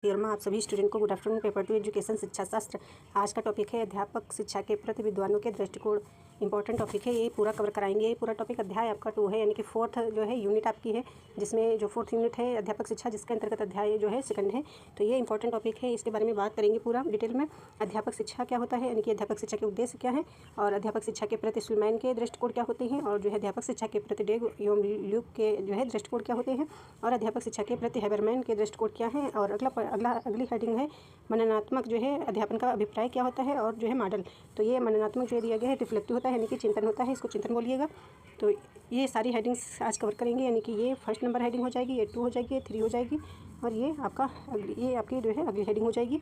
आप सभी स्टूडेंट को गुड आफ्टरनून। पेपर 2 एजुकेशन शिक्षा शास्त्र। आज का टॉपिक है अध्यापक शिक्षा के प्रति विद्वानों के दृष्टिकोण। इंपॉर्टेंट टॉपिक है, ये पूरा कवर कराएंगे। ये पूरा टॉपिक अध्याय आपका 2 है, यानी कि 4th जो है यूनिट आपकी है, जिसमें जो 4th यूनिट है अध्यापक शिक्षा, जिसके अंतर्गत अध्याय जो है 2nd है। तो ये इंपॉर्टेंट टॉपिक है, इसके बारे में बात करेंगे पूरा डिटेल में। अध्यापक शिक्षा क्या होता है, यानी कि अध्यापक शिक्षा के उद्देश्य क्या है, और अध्यापक शिक्षा के प्रति सुलैमान के दृष्टिकोण क्या होते हैं, और जो है अध्यापक शिक्षा के प्रति डेग एवं ल्यूक के जो है दृष्टिकोण क्या होते हैं, और अध्यापक शिक्षा के प्रति हैबरमैन के दृष्टिकोण क्या है। और अगली हेडिंग है मननात्मक जो है अध्यापन का अभिप्राय क्या होता है, और जो है मॉडल। तो ये मननात्मक जो दिया गया है रिफ्लेक्टिव होता है, यानी कि चिंतन होता है, इसको चिंतन बोलिएगा। तो ये सारी हेडिंग्स आज कवर करेंगे, यानी कि ये 1st नंबर हेडिंग हो जाएगी, ये 2 हो जाएगी, ये 3 हो जाएगी, और ये आपकी जो है अगली हेडिंग हो जाएगी।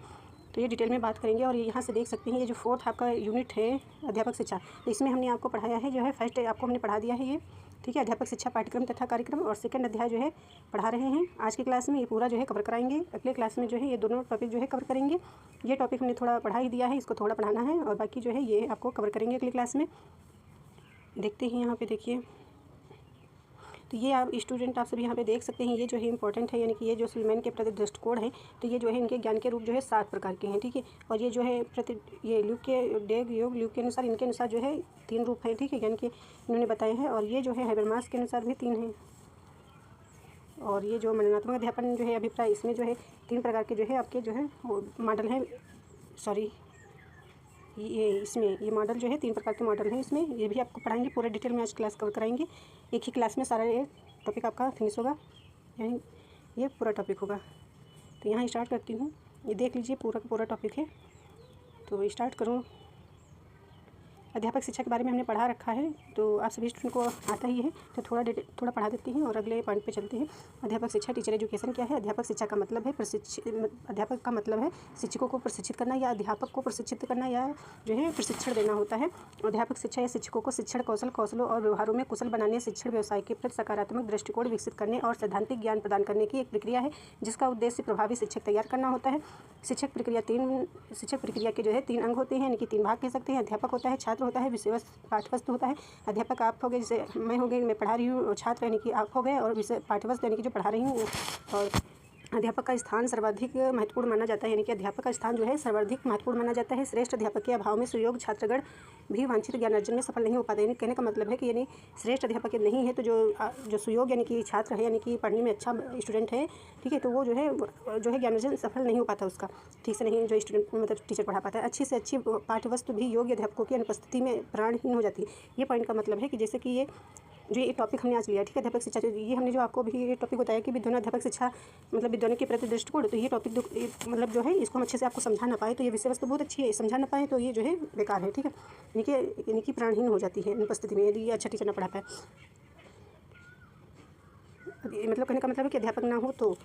तो ये डिटेल में बात करेंगे। और यहाँ से देख सकते हैं, ये जो 4th आपका यूनिट है अध्यापक शिक्षा, तो इसमें हमने आपको पढ़ाया है जो है 1st आपको हमने पढ़ा दिया है ये, ठीक है, अध्यापक शिक्षा पाठ्यक्रम तथा कार्यक्रम, और 2nd अध्याय जो है पढ़ा रहे हैं आज की क्लास में। ये पूरा जो है कवर कराएंगे। अगले क्लास में जो है ये दोनों टॉपिक जो है कवर करेंगे। ये टॉपिक हमने थोड़ा पढ़ा ही दिया है, इसको थोड़ा पढ़ाना है, और बाकी जो है ये आपको कवर करेंगे अगली क्लास में। देखते हैं यहाँ पे, देखिए, तो ये आप स्टूडेंट आप सभी यहाँ पे देख सकते हैं, ये जो है इंपॉर्टेंट है, यानी कि ये जो सुलैमान के प्रति दृष्टिकोण है, तो ये जो है इनके ज्ञान के रूप जो है 7 प्रकार के हैं, ठीक है। और ये जो है ये ल्यूक के डेग योग ल्यूक के अनुसार, इनके अनुसार जो है 3 रूप हैं, ठीक है, यानी कि इन्होंने बताए हैं। और ये जो है हैबरमास के अनुसार भी 3 हैं। और ये जो मननात्मक अध्यापन जो है अभिप्राय, इसमें जो है 3 प्रकार के जो है आपके जो है मॉडल हैं, सॉरी ये मॉडल जो है 3 प्रकार के मॉडल हैं इसमें। ये भी आपको पढ़ाएंगे पूरा डिटेल में, आज क्लास कवर कराएंगे। एक ही क्लास में सारा ये टॉपिक आपका फिनिश होगा, यानी ये पूरा टॉपिक होगा। तो यहाँ स्टार्ट करती हूँ, ये देख लीजिए पूरा टॉपिक है। तो स्टार्ट करूँ। अध्यापक शिक्षा के बारे में हमने पढ़ा रखा है, तो आप सभी स्टूडेंट को आता ही है, तो थोड़ा पढ़ा देती हैं और अगले पॉइंट पे चलते हैं। अध्यापक शिक्षा टीचर एजुकेशन क्या है। अध्यापक शिक्षा का मतलब है अध्यापक का मतलब है शिक्षकों को प्रशिक्षित करना, या अध्यापक को प्रशिक्षित करना, या जो है प्रशिक्षण देना होता है। अध्यापक शिक्षा या शिक्षकों को शिक्षण कौशलों और व्यवहारों में कुशल बनाने, शिक्षण व्यवसाय के प्रति सकारात्मक दृष्टिकोण विकसित करने और सैद्धांतिक ज्ञान प्रदान करने की एक प्रक्रिया है, जिसका उद्देश्य प्रभावी शिक्षक तैयार करना होता है। शिक्षक प्रक्रिया के जो है 3 अंग होते हैं, यानी कि 3 भाग कह सकते हैं। अध्यापक होता है, छात्र होता है, विषय वस्तु पाठ्यवस्तु होता है। अध्यापक आप हो गए, जैसे मैं हो गई, मैं पढ़ा रही हूँ, छात्र यानी कि आप हो गए, और विषय पाठ्यवस्तु यानी कि जो पढ़ा रही हूँ। और अध्यापक का स्थान सर्वाधिक महत्वपूर्ण माना जाता है, यानी कि अध्यापक का स्थान जो है सर्वाधिक महत्वपूर्ण माना जाता है। श्रेष्ठ अध्यापक के अभाव में सुयोग्य छात्रगण भी वांछित ज्ञान अर्जन में सफल नहीं हो पाते। यानी कहने का मतलब है कि यानी श्रेष्ठ अध्यापक नहीं है, तो जो सुयोग्य यानी कि छात्र है, यानी कि पढ़ने में अच्छा स्टूडेंट है, ठीक है, तो वो जो है ज्ञान अर्जन सफल नहीं हो पाता, उसका ठीक से नहीं जो स्टूडेंट मतलब टीचर पढ़ा पाता है। अच्छी से अच्छी पाठ्यवस्तु भी योग्य अध्यापकों की अनुपस्थिति में प्राणहीन हो जाती है। ये पॉइंट का मतलब है कि जैसे कि ये टॉपिक हमने आज लिया, ठीक है, अध्यापक शिक्षा। ये हमने जो आपको भी ये टॉपिक बताया कि विद्वान अध्यापक शिक्षा मतलब विद्वानों के प्रति दृष्टिकोण, तो ये टॉपिक मतलब जो है इसको हम अच्छे से आपको समझा ना पाए, तो ये विषय वस्तु बहुत अच्छी है, समझा ना पाए तो ये जो है बेकार है, ठीक है, यानी कि प्राणहीन हो जाती है अनुपस्थिति में, यदि ये अच्छा टीचर ना पढ़ा पाए। मतलब कहने का मतलब है कि अध्यापक ना हो तो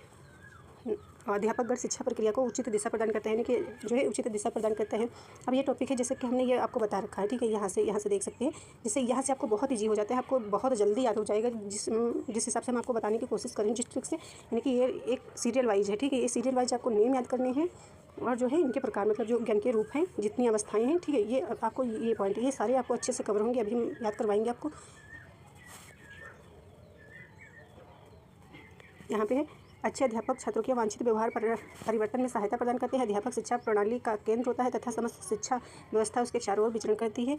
अध्यापकगण शिक्षा प्रक्रिया को उचित दिशा प्रदान करते हैं, यानी कि जो है उचित दिशा प्रदान करते हैं। अब ये टॉपिक है जैसे कि हमने ये आपको बता रखा है, ठीक है, यहाँ से देख सकते हैं, जिससे यहाँ से आपको बहुत ईजी हो जाता है, आपको बहुत जल्दी याद हो जाएगा, जिस हिसाब से हम आपको बताने की कोशिश करें जिस ट्रिक से, यानी कि ये एक सीरियल वाइज है, ठीक है, ये सीरियल वाइज आपको नेम याद करने हैं, और जो है इनके प्रकार मतलब जो ज्ञान के रूप हैं, जितनी अवस्थाएँ हैं, ठीक है, ये आपको ये पॉइंट ये सारे आपको अच्छे से कवर होंगे। अभी हम याद करवाएंगे आपको। यहाँ पे है अच्छे अध्यापक छात्रों के वांछित व्यवहार परिवर्तन में सहायता प्रदान करते हैं। अध्यापक शिक्षा प्रणाली का केंद्र होता है तथा समस्त शिक्षा व्यवस्था उसके चारों ओर विचरण करती है।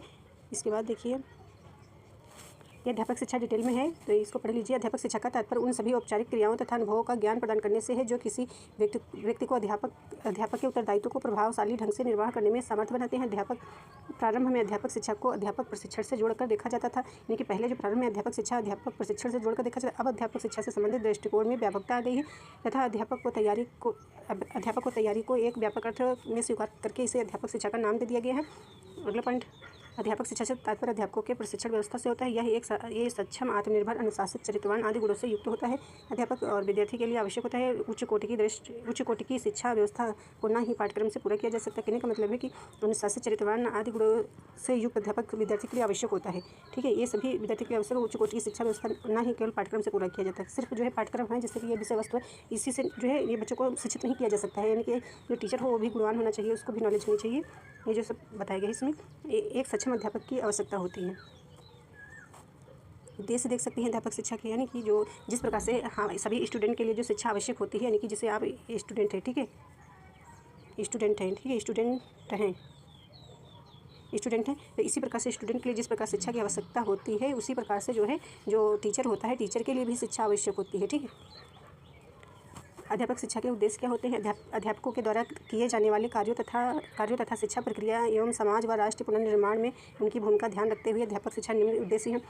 इसके बाद देखिए, ये अध्यापक शिक्षा डिटेल में है, तो इसको पढ़ लीजिए। अध्यापक शिक्षा का तात्पर्य उन सभी औपचारिक क्रियाओं तथा अनुभवों का ज्ञान प्रदान करने से है, जो किसी व्यक्ति को अध्यापक के उत्तरदायित्व को प्रभावशाली ढंग से निर्वाह करने में समर्थ बनाते हैं। प्रारंभ में अध्यापक शिक्षा को अध्यापक प्रशिक्षण से जोड़कर देखा जाता था, यानी कि पहले जो प्रारंभ में अध्यापक शिक्षा अध्यापक प्रशिक्षण से जोड़कर देखा जाता, अब अध्यापक शिक्षा से संबंधित दृष्टिकोण में व्यापकता आ गई है, तथा अध्यापक को तैयारी को एक व्यापक अर्थ में स्वीकार करके इसे अध्यापक शिक्षा का नाम दे दिया गया है। अगला पॉइंट, अध्यापक शिक्षा से तात्पर्य अध्यापकों के प्रशिक्षण व्यवस्था से होता है। यह ये सक्षम, आत्मनिर्भर, अनुशासित, चरित्रवान आदि गुणों से युक्त होता है। अध्यापक और विद्यार्थी के लिए आवश्यक होता है उच्च कोटि की शिक्षा व्यवस्था को ना ही पाठ्यक्रम से पूरा किया जा सकता। कहने का मतलब है कि अनुशासित, चरित्रवान आदि गुणों से युक्त अध्यापक विद्यार्थी के लिए आवश्यक होता है, ठीक है, ये सभी विद्यार्थी के लिए आवश्यक उच्च कोटि की शिक्षा व्यवस्था ना ही केवल पाठ्यक्रम से पूरा किया जाता है। सिर्फ जो है पाठ्यक्रम है, जैसे कि ये विषय वस्तु है, इसी से जो है ये बच्चों को शिक्षित नहीं किया जा सकता है, यानी कि जो टीचर हो वो भी गुणवान होना चाहिए, उसको भी नॉलेज होनी चाहिए। ये जो सब बताया गया है इसमें एक सक्षम अध्यापक की आवश्यकता होती है। उद्देश्य देख सकते हैं अध्यापक शिक्षा के, यानी कि जो जिस प्रकार से हाँ सभी स्टूडेंट के लिए जो शिक्षा आवश्यक होती है, यानी कि जैसे आप स्टूडेंट हैं, ठीक है, स्टूडेंट हैं, ठीक है, स्टूडेंट हैं, तो इसी प्रकार से स्टूडेंट के लिए जिस प्रकार शिक्षा की आवश्यकता होती है, उसी प्रकार से जो है जो टीचर होता है, टीचर के लिए भी शिक्षा आवश्यक होती है, ठीक है। अध्यापक शिक्षा के उद्देश्य क्या होते हैं? अध्यापकों के द्वारा किए जाने वाले कार्यों तथा शिक्षा प्रक्रिया एवं समाज व राष्ट्र पुनर्निर्माण में उनकी भूमिका ध्यान रखते हुए अध्यापक शिक्षा निम्न उद्देश्य हैं।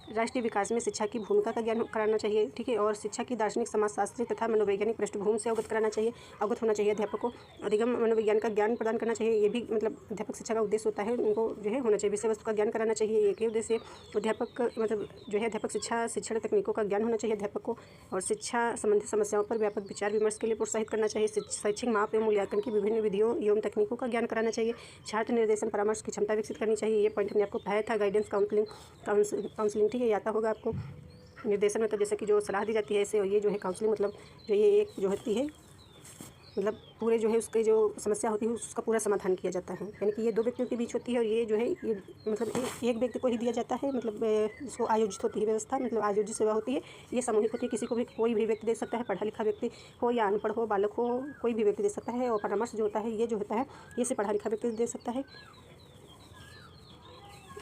राष्ट्रीय विकास में शिक्षा की भूमिका का ज्ञान कराना चाहिए, ठीक है, और शिक्षा की दार्शनिक, समाजशास्त्री तथा मनोवैज्ञानिक पृष्ठभूमि से अवगत होना चाहिए। अध्यापक को अधिगम मनोविज्ञान का ज्ञान प्रदान करना चाहिए, ये भी मतलब अध्यापक शिक्षा का उद्देश्य होता है। उनको जो है होना चाहिए, विषय वस्तु का ज्ञान कराना चाहिए, एक ही उद्देश्य। अध्यापक मतलब जो है अध्यापक शिक्षण तकनीकों का ज्ञान होना चाहिए अध्यापक को, और शिक्षा संबंधित समस्याओं पर व्यापक विचार विमर्श के लिए प्रोत्साहित करना चाहिए। शैक्षिक माप एवं मूल्यांकन की विभिन्न विधियों एवं तकनीकों का ज्ञान कराना चाहिए। छात्र निर्देशन परामर्श की क्षमता विकसित करनी चाहिए, ये पॉइंट हमने आपको पढ़ाया था। गाइडेंस काउंसलिंग, ठीक है, ये आता होगा आपको। निर्देशन मतलब जैसे कि जो सलाह दी जाती है ऐसे, और ये जो है काउंसलिंग मतलब जो ये एक जो होती है मतलब पूरे जो है उसके जो समस्या होती है उसका पूरा समाधान किया जाता है, यानी कि ये दो व्यक्तियों के बीच होती है, और ये जो है ये मतलब एक व्यक्ति को ही दिया जाता है, मतलब इसको आयोजित होती है व्यवस्था, मतलब आयोजित सेवा होती है। ये सामूहिक होती है, किसी को भी कोई भी व्यक्ति दे सकता है, पढ़ा लिखा व्यक्ति हो या अनपढ़ हो, बालक हो, कोई भी व्यक्ति दे सकता है। और परामर्श जो होता है ये जो होता है ये से पढ़ा लिखा व्यक्ति दे सकता है।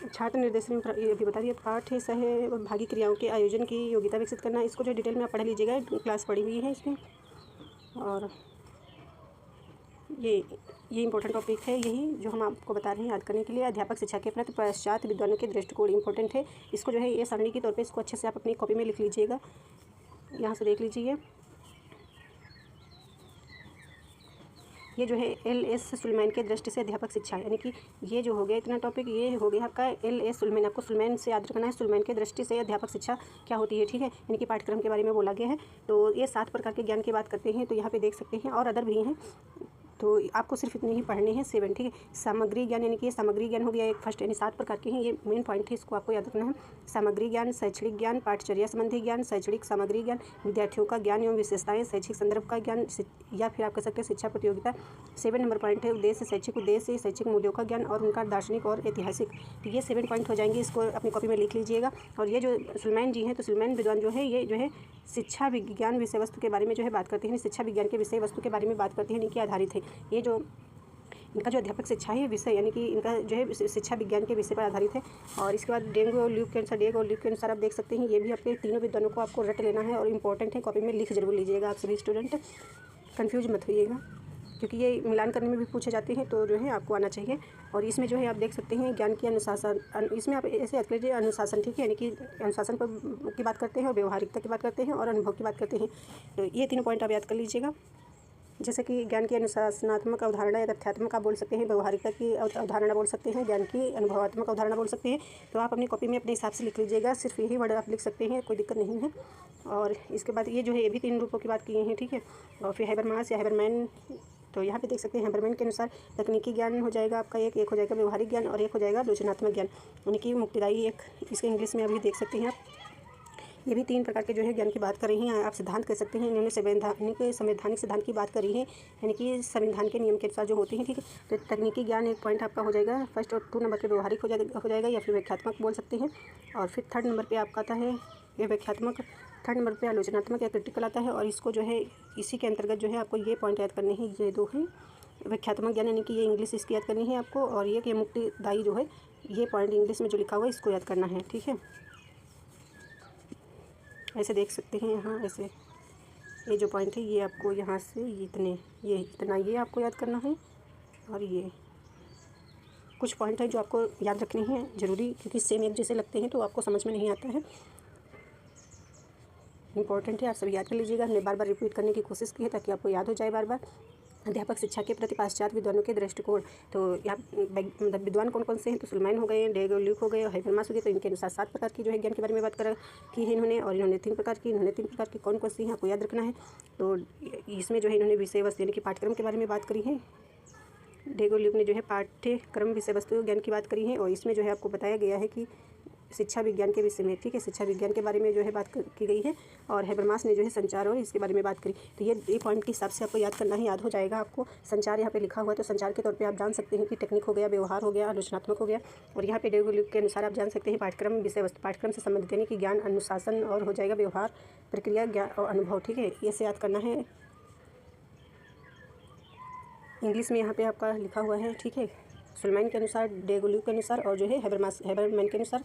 छात्र निर्देशन में ये भी बता दिया। पाठ्य सहभागी क्रियाओं के आयोजन की योग्यता विकसित करना, इसको जो डिटेल में आप पढ़ लीजिएगा, क्लास पढ़ी हुई है इसमें। और ये इंपॉर्टेंट टॉपिक है, यही जो हम आपको बता रहे हैं याद करने के लिए। अध्यापक शिक्षा के प्रति पश्चात विद्वानों के दृष्टिकोण इंपॉर्टेंट है, इसको जो है ये सारणी के तौर पे इसको अच्छे से आप अपनी कॉपी में लिख लीजिएगा, यहाँ से देख लीजिए। ये जो है एल.एस. सुलेमान के दृष्टि से अध्यापक शिक्षा, यानी कि ये जो हो गया इतना टॉपिक, ये हो गया आपका एल.एस. सुलेमान। आपको सुलेमान से याद रखना है, सुलेमान के दृष्टि से अध्यापक शिक्षा क्या होती है, ठीक है, यानी कि पाठ्यक्रम के बारे में बोला गया है। तो ये 7 प्रकार के ज्ञान की बात करते हैं, तो यहाँ पे देख सकते हैं और अदर भी हैं, तो आपको सिर्फ इतने ही पढ़ने हैं 7, ठीक है। सामग्री ज्ञान, यानी कि ये सामग्री ज्ञान हो गया एक फर्स्ट, यानी 7 प्रकार के हैं, ये मेन पॉइंट है, इसको आपको याद रखना है। सामग्री ज्ञान, शैक्षणिक ज्ञान, पाठचर्या संबंधी ज्ञान, शैक्षणिक सामग्री ज्ञान, विद्यार्थियों का ज्ञान एवं विशेषताएं, शैक्षिक संदर्भ का ज्ञान, या फिर आप कह सकते हैं शिक्षा प्रतियोगिता। 7 नंबर पॉइंट है उद्देश्य, शैक्षिक उद्देश्य, शैक्षिक मूल्यों का ज्ञान और उनका दार्शनिक और ऐतिहासिक। तो ये 7 पॉइंट हो जाएंगे, इसको अपनी कॉपी में लिख लीजिएगा। और ये जो सुलेमान जी हैं, तो सुलेमान विद्वान जो है ये जो है शिक्षा विज्ञान विषय वस्तु के बारे में जो है बात करते हैं, शिक्षा विज्ञान के विषय वस्तु के बारे में बात करते हैं, इनके आधारित है। ये जो इनका जो अध्यापक शिक्षा है विषय, यानी कि इनका जो है शिक्षा विज्ञान के विषय पर आधारित है। और इसके बाद डेंगू और ल्यूक के अनुसार आप देख सकते हैं, ये भी आपके तीनों विद्वानों को आपको रट लेना है और इंपॉर्टेंट है, कॉपी में लिख जरूर लीजिएगा। आप सभी स्टूडेंट कन्फ्यूज मत होइएगा, क्योंकि ये मिलान करने में भी पूछे जाते हैं, तो जो है आपको आना चाहिए। और इसमें जो है आप देख सकते हैं ज्ञान की अनुशासन, इसमें आप ऐसे याद कीजिए अनुशासन, ठीक है, यानी कि अनुशासन पर की बात करते हैं और व्यवहारिकता की बात करते हैं और अनुभव की बात करते हैं। तो ये तीनों पॉइंट आप याद कर लीजिएगा। जैसे कि ज्ञान की अनुशासनात्मक अवधारणा या तथ्यात्मक आप बोल सकते हैं, व्यवहारिकता की अवधारणा बोल सकते हैं, ज्ञान की अनुभवात्मक अवधारणा बोल सकते हैं। तो आप अपनी कॉपी में अपने हिसाब से लिख लीजिएगा, सिर्फ यही वर्ड आप लिख सकते हैं, कोई दिक्कत नहीं है। और इसके बाद ये जो है ये भी 3 रूपों की बात किए हैं, ठीक है। और फिर हैबरमास या हैबरमैन, तो यहाँ पे देख सकते हैं हैबरमैन के अनुसार तकनीकी ज्ञान हो जाएगा आपका, एक हो जाएगा व्यवहारिक ज्ञान और एक हो जाएगा आलोचनात्मक ज्ञान, यानी कि मुक्तिदायी। एक इसके इंग्लिश में अभी देख सकते हैं आप, ये भी 3 प्रकार के जो है ज्ञान की बात कर रही हैं। आप सिद्धांत कह सकते हैं, इन्होंने संवैधानिक सिद्धांत की बात करी है, यानी कि संविधान के नियम के अनुसार जो होते हैं, ठीक है। तो तकनीकी ज्ञान एक पॉइंट आपका हो जाएगा फर्स्ट, और 2 नंबर पे व्यवहारिक हो जाएगा या फिर व्याख्यात्मक बोल सकते हैं। और फिर 3rd नंबर पे आपका आता है ये व्याख्यात्मक, 3rd नंबर पे आलोचनात्मक या क्रिटिकल आता है। और इसको जो है इसी के अंतर्गत जो है आपको ये पॉइंट याद करने हैं, ये 2 हैं। व्याख्यात्मक ज्ञान यानी कि ये इंग्लिश इसकी याद करनी है आपको, और ये मुक्तिदायी जो है ये पॉइंट इंग्लिश में जो लिखा हुआ है इसको याद करना है, ठीक है। ऐसे देख सकते हैं यहाँ, ऐसे ये जो पॉइंट है ये आपको यहाँ से ये इतना ये आपको याद करना है। और ये कुछ पॉइंट है जो आपको याद रखने हैं ज़रूरी, क्योंकि सेम एक जैसे लगते हैं तो आपको समझ में नहीं आता है। इंपॉर्टेंट है, आप सभी याद कर लीजिएगा। हमने बार बार रिपीट करने की कोशिश की है ताकि आपको याद हो जाए बार बार। अध्यापक शिक्षा के प्रति पाश्चात्य विद्वानों के दृष्टिकोण, तो यहाँ मतलब विद्वान कौन कौन से हैं, तो सुलेमान हो गए, डेग और ल्यूक हो गए, हैबरमास हो गए। तो इनके अनुसार 7 प्रकार की जो है ज्ञान के बारे में बात की है इन्होंने, और इन्होंने 3 प्रकार की कौन कौन सी हैं आपको याद रखना है। तो इसमें जो है इन्होंने विषय वस्तु यानी कि पाठ्यक्रम के बारे में बात करी है। डेग और ल्यूक ने जो है पाठ्यक्रम विषय वस्तु ज्ञान की बात करी है, और इसमें जो है आपको बताया गया है कि शिक्षा विज्ञान के विषय में, ठीक है, शिक्षा विज्ञान के बारे में जो है बात की गई है। और हैबरमास ने जो है संचार और इसके बारे में बात करी। तो ये पॉइंट के हिसाब से आपको याद करना है, याद हो जाएगा आपको। संचार यहाँ पे लिखा हुआ है, तो संचार के तौर पे आप जान सकते हैं कि टेक्निक हो गया, व्यवहार हो गया, आलोचनात्मक हो गया। और यहाँ पे डेगुलू के अनुसार आप जान सकते हैं पाठ्यक्रम, विषय वस्तु, पाठ्यक्रम से संबंधित यानी कि ज्ञान, अनुशासन और हो जाएगा व्यवहार, प्रक्रिया, ज्ञान और अनुभव, ठीक है, ये से याद करना है। इंग्लिश में यहाँ पे आपका लिखा हुआ है, ठीक है, सुलेमान के अनुसार, डेगुलू के अनुसार और जो है हैबरमैन के अनुसार।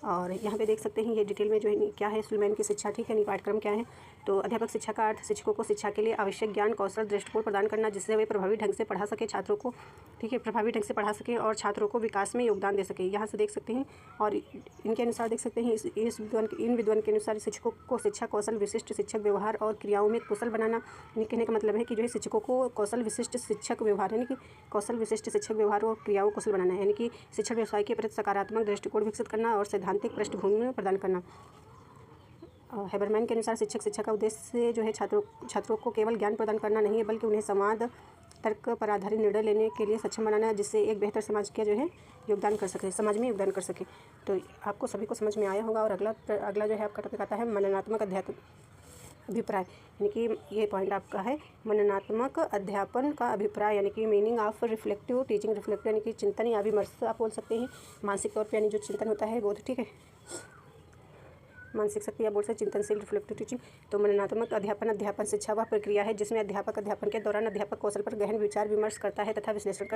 और यहाँ पे देख सकते हैं ये डिटेल में जो है क्या है सुलेमान की शिक्षा, ठीक है, पाठ्यक्रम क्या है। तो अध्यापक शिक्षा का अर्थ शिक्षकों को शिक्षा के लिए आवश्यक ज्ञान, कौशल, दृष्टिकोण प्रदान करना, जिससे वे प्रभावी ढंग से पढ़ा सके छात्रों को, ठीक है, प्रभावी ढंग से पढ़ा सके और छात्रों को विकास में योगदान दे सके। यहाँ से देख सकते हैं। और इनके अनुसार देख सकते हैं इन विद्वान के अनुसार शिक्षकों को शिक्षा, कौशल, विशिष्ट शिक्षक व्यवहार और क्रियाओं में कुशल बनाना। कहने का मतलब है कि जो है शिक्षकों को कौशल विशिष्ट शिक्षक व्यवहार यानी कि कौशल विशिष्ट शिक्षक व्यवहार और क्रियाओं को कुशल बनाना है, यानी कि शिक्षण व्यवसाय के प्रति सकारात्मक दृष्टिकोण विकसित करना और सैद्धांतिक पृष्ठभूमि प्रदान करना। हैबरमैन के अनुसार शिक्षा का उद्देश्य जो है छात्रों को केवल ज्ञान प्रदान करना नहीं है, बल्कि उन्हें संवाद, तर्क पर आधारित निर्णय लेने के लिए सक्षम बनाना है, जिससे एक बेहतर समाज का जो है योगदान कर सके, समाज में योगदान कर सके। तो आपको सभी को समझ में आया होगा। और अगला जो है आपका टॉपिक आता है मननात्मक अभिप्राय, यानी कि ये पॉइंट आपका है मननात्मक अध्यापन का अभिप्राय, यानी कि meaning of reflective teaching. Reflective यानी कि चिंतन या विमर्श आप बोल सकते हैं, मानसिक तौर पे यानी जो चिंतन होता है बोध, ठीक है, मानसिक शक्ति या बोल सकते चिंतनशील रिफ्लेक्टिव टीचिंग। तो मननात्मक अध्यापन शिक्षा वह प्रक्रिया है जिसमें अध्यापक अध्यापन के दौरान अध्यापक कौशल पर गहन विचार विमर्श करता है तथा विश्लेषण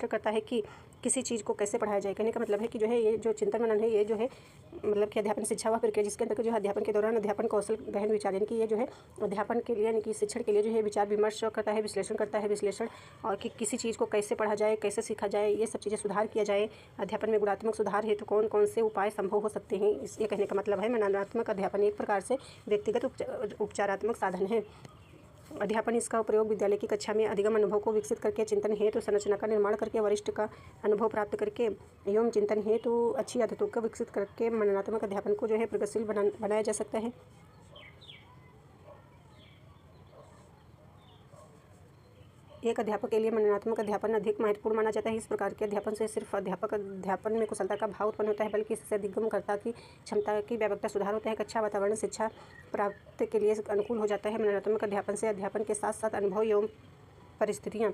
करता है कि किसी चीज़ को कैसे पढ़ाया जाए। कहने का मतलब है कि जो है ये जो चिंतन मनन है, ये जो है मतलब कि अध्यापन शिक्षा वह प्रक्रिया जिसके अंदर जो है अध्यापन के दौरान अध्यापन कौशल गहन विचार, यानी कि ये जो है अध्यापन के लिए यानी कि शिक्षण के लिए जो है विचार विमर्श करता है, विश्लेषण और कि किसी चीज़ को कैसे पढ़ा जाए, कैसे सीखा जाए, ये सब चीज़ें सुधार किया जाए। अध्यापन में गुणात्मक सुधार हेतु कौन कौन से उपाय संभव हो सकते हैं, ये कहने का मतलब है। मननात्मक अध्यापन एक प्रकार से व्यक्तिगत उपचारात्मक साधन है। अध्यापन इसका प्रयोग विद्यालय की कक्षा में अधिगम अनुभव को विकसित करके, चिंतन हेतु संरचना का निर्माण करके, वरिष्ठ का अनुभव प्राप्त करके एवं चिंतन हेतु अच्छी आदतों को विकसित करके मननात्मक अध्यापन को जो है प्रगतिशील बनाया जा सकता है। एक अध्यापक के लिए मननात्मक अध्यापन अधिक महत्वपूर्ण माना जाता है। इस प्रकार के अध्यापन से सिर्फ अध्यापन में कुशलता का भाव उत्पन्न होता है, बल्कि इससे अधिगमकर्ता की क्षमता की व्यापकता सुधार होता है। कक्षा वातावरण शिक्षा प्राप्ति के लिए अनुकूल हो जाता है। मननात्मक अध्यापन से अध्यापन के साथ साथ अनुभव एवं परिस्थितियों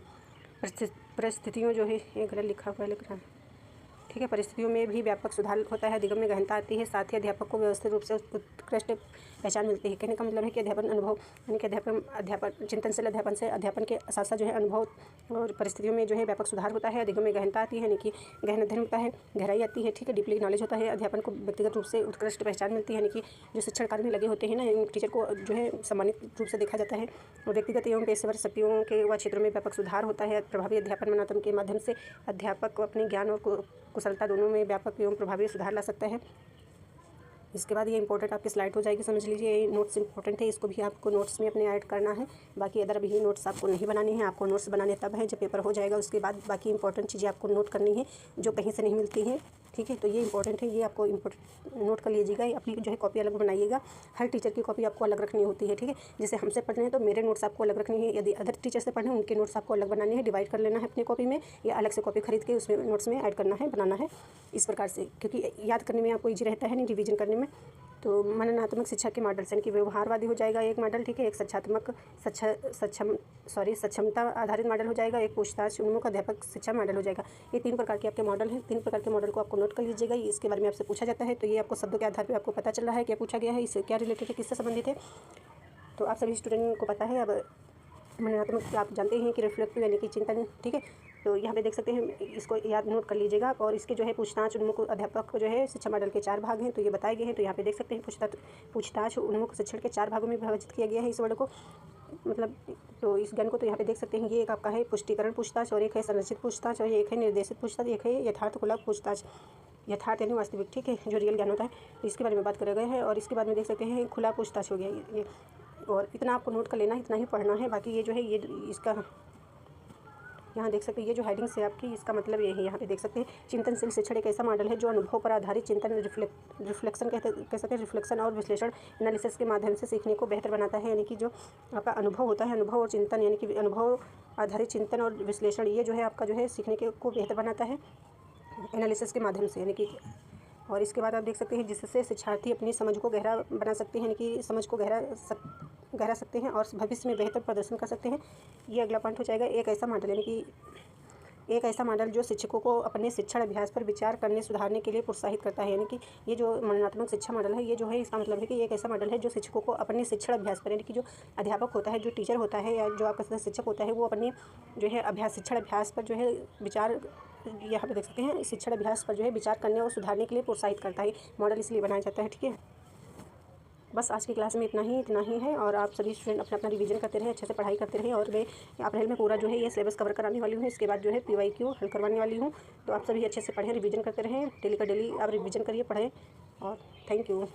जो है ये गलत लिखा हुआ है लिख रहा, ठीक है, परिस्थितियों में भी व्यापक सुधार होता है, अधिगम में गहनता आती है, साथ ही अध्यापक को व्यवस्थित रूप से उत्कृष्ट पहचान मिलती है। कहने का मतलब है कि अध्यापन अनुभव यानी कि अध्यापन चिंतनशील अध्यापन से अध्यापन के साथ साथ जो है अनुभव और परिस्थितियों में जो है व्यापक सुधार होता है, अधिगम में गहनता आती है, यानी कि गहन अध्ययन होता है, गहराई आती है, ठीक है, डीपली नॉलेज होता है। अध्यापन को व्यक्तिगत रूप से उत्कृष्ट पहचान मिलती है, यानी कि जो शिक्षण कार्य में लगे होते हैं ना, टीचर को जो है सम्मानित रूप से देखा जाता है। और व्यक्तिगत एवं पेशेवर शक्तियों के व क्षेत्रों में व्यापक सुधार होता है। प्रभावी अध्यापन मननात्मक के माध्यम से अध्यापक को अपने ज्ञान और कुशलता दोनों में व्यापक एवं प्रभावी सुधार ला सकता है। इसके बाद ये इंपॉर्टेंट आपकी स्लाइड हो जाएगी, समझ लीजिए। ये नोट्स इंपॉर्टेंट है, इसको भी आपको नोट्स में अपने ऐड करना है। बाकी अदर भी नोट्स आपको नहीं बनाने हैं, आपको नोट्स बनाने तब है जब पेपर हो जाएगा। उसके बाद बाकी इंपॉर्टेंट चीज़ें आपको नोट करनी है जो कहीं से नहीं मिलती हैं, ठीक है। तो ये इंपॉर्टेंट है, ये आपको नोट कर लीजिएगा। अपनी जो है कॉपी अलग बनाइएगा। हर टीचर की कॉपी आपको अलग रखनी होती है, ठीक है। जैसे हमसे पढ़ रहे हैं तो मेरे नोट्स आपको अलग रखनी है, यदि अदर टीचर से पढ़ रहे हैं उनके नोट्स आपको अलग बनाने हैं, डिवाइड कर लेना है अपनी कॉपी में, या अलग से कॉपी खरीद के उसमें नोट्स में ऐड करना है, बनाना है इस प्रकार से, क्योंकि याद करने में आपको ईजी रहता है, नहीं रिवीजन करने में। तो मननात्मक शिक्षा के मॉडल यानी कि व्यवहारवादी हो जाएगा एक मॉडल, ठीक है। एक सक्षमता आधारित मॉडल हो जाएगा। एक पूछताछ उन्मुख अध्यापक शिक्षा मॉडल हो जाएगा। ये 3 प्रकार के आपके मॉडल हैं। 3 प्रकार के मॉडल को आपको नोट कर लीजिएगा। इसके बारे में आपसे पूछा जाता है, तो ये आपको शब्दों के आधार पर आपको पता चल रहा है क्या पूछा गया है, इससे क्या रिलेटेड है, किससे संबंधित है। तो आप सभी स्टूडेंट को पता है। अब मननात्मक आप जानते हैं कि रिफ्लेक्टिव यानी कि चिंतन, ठीक है। तो यहाँ पे देख सकते हैं, इसको याद नोट कर लीजिएगा। और इसके जो है पूछताछ उन्मुख अध्यापक जो है शिक्षा मॉडल के 4 भाग हैं, तो ये बताए गए हैं। तो यहाँ पे देख सकते हैं पूछताछ उन्मुख शिक्षण के 4 भागों में विभाजित किया गया है इस वर्ड को, मतलब तो इस ज्ञान को। तो यहाँ पे देख सकते हैं, ये एक आपका है पुष्टिकरण पूछताछ, और एक है संरचित पूछताछ, और एक है निर्देशित पूछताछ, एक है यथार्थमूलक पूछताछ। यथार्थ यानी वास्तविक, ठीक है, जो रियल ज्ञान होता है, तो इसके बारे में बात करा गया है। और इसके बाद में देख सकते हैं खुला पूछताछ हो गया ये। और इतना आपको नोट कर लेना है, इतना ही पढ़ना है। बाकी ये जो है ये इसका यहाँ देख सकते हैं, ये जो हेडिंग्स है आपकी, इसका मतलब ये है। यहाँ पे देख सकते हैं चिंतनशील शिक्षण एक ऐसा मॉडल है जो अनुभव पर आधारित चिंतन रिफ्लेक्शन कह सकते हैं, रिफ्लेक्शन और विश्लेषण एनालिसिस के माध्यम से सीखने को बेहतर बनाता है। यानी कि जो आपका अनुभव होता है, अनुभव और चिंतन, यानी कि अनुभव आधारित चिंतन और विश्लेषण, ये जो है आपका जो है सीखने को बेहतर बनाता है। एनालिसिस के माध्यम से, यानी कि और इसके बाद आप देख सकते हैं जिससे शिक्षार्थी अपनी समझ को गहरा बना सकते हैं, यानी कि समझ को गहरा सकते हैं और भविष्य में बेहतर प्रदर्शन कर सकते हैं। ये अगला पॉइंट हो जाएगा एक ऐसा मॉडल, यानी कि एक ऐसा मॉडल जो शिक्षकों को अपने शिक्षण अभ्यास पर विचार करने सुधारने के लिए प्रोत्साहित करता है। यानी कि ये जो मननात्मक शिक्षा मॉडल है, ये जो है इसका मतलब है कि एक ऐसा मॉडल है जो शिक्षकों को अपने शिक्षण अभ्यास पर, यानी कि जो अध्यापक होता है, जो टीचर होता है या जो आपका शिक्षक होता है, वो अपने जो है शिक्षण अभ्यास पर जो है विचार, यहाँ पे देख सकते हैं शिक्षण अभ्यास पर जो है विचार करने और सुधारने के लिए प्रोत्साहित करता है। मॉडल इसलिए बनाया जाता है। ठीक है, बस आज की क्लास में इतना ही है और आप सभी स्टूडेंट अपना अपना रिवीजन करते रहें, अच्छे से पढ़ाई करते रहें। और मैं अप्रैल में पूरा जो है ये सिलेबस कवर कराने वाली हूँ। इसके बाद जो है PYQ हल करवाने वाली हूँ। तो आप सभी अच्छे से पढ़ें, रिवीजन करते रहें, डेली का डेली आप रिवीजन करिए, पढ़ें। और थैंक यू।